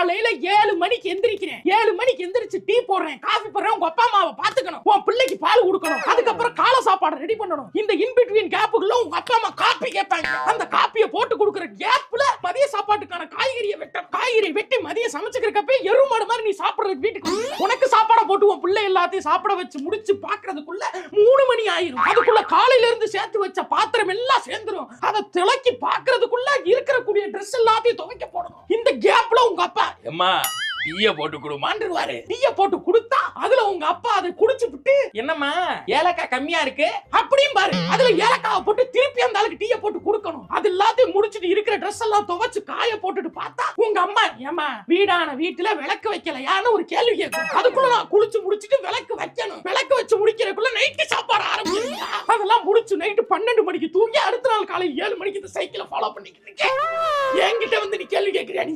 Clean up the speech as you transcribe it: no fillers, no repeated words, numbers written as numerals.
காலையில 7 மணிக்கு எந்திரிக்கிறேன். 7 மணிக்கு எந்திரிச்சு டீ போடுறேன், காஃபி போடுறேன். உங்க அப்பா அம்மாவை பாத்துக்கணும், உன் பிள்ளைக்கு பால் கொடுக்கணும், அதுக்கப்புறம் காலை சாப்பாடு ரெடி பண்ணணும். இந்த இன்பிட்வீன் கேப்புக்குள்ள உங்க அப்பா அம்மா காப்பி கேட்பாங்க. அந்த காப்பியை போட்டு கொடுக்குற கேப்ல மதிய சாப்பாட்டுக்கான காய்கறி வெட்டி மதியம் சமைச்சுக்கிறப்ப எருமாடு மாதிரி நீ சாப்பிடுறது வீட்டுக்கு உனக்கு சாப்பாடை போட்டு உன் பிள்ளை எல்லாத்தையும் சாப்பிட வச்சு முடிச்சு பாக்குறதுக்குள்ள 3 மணி ஆயிரும். அதுக்குள்ள காலையில இருந்து சேர்த்து வச்ச பாத்திரம் எல்லாம் சேர்ந்துரும். அதை திளக்கி பாக்குறதுக்குள்ள இருக்கிற கூடிய ட்ரெஸ் எல்லாத்தையும் துவைக்க போடணும். இந்த கேப்ல உங்க அப்பா எம்மா டீய போட்டு குடுமான்றுவாரு. டீய போட்டு குடுத்தா அதுல உங்க அப்பா அதை குடிச்சுட்டு என்னம்மா ஏலக்காய் கம்மியா இருக்கு அப்படியும் பாரு. அதுல ஏலக்காவை போட்டு திருப்பி அந்த ஆளுக்கு டீய போட்டு கொடுக்கணும். அது எல்லாத்தையும் முடிச்சிட்டு இருக்கிற ட்ரெஸ் எல்லாம் துவைச்சு காய போட்டுட்டு பார்த்தா உங்க அம்மா ஏமா வீடான வீட்டுல விளக்கு வைக்கலையான்னு ஒரு கேள்வி கேட்கும். அதுக்குள்ள நான் குளிச்சு முடிச்சிட்டு விளக்கு வைக்கணும். விளக்கு வச்சு முடிக்கிறதுக்குள்ள நைட்டு சாப்பாடு ஆரம்பிச்சிருக்கா. அதெல்லாம் முடிச்சு நைட்டு 12 மணிக்கு தூங்கி அடுத்த நாள் காலை 7 மணிக்கு இந்த சைக்கிளை ஃபாலோ பண்ணிக்கிட்டு இருக்கேன். என்கிட்ட வந்து நீ கேள்வி கேட்கிறியா? நீ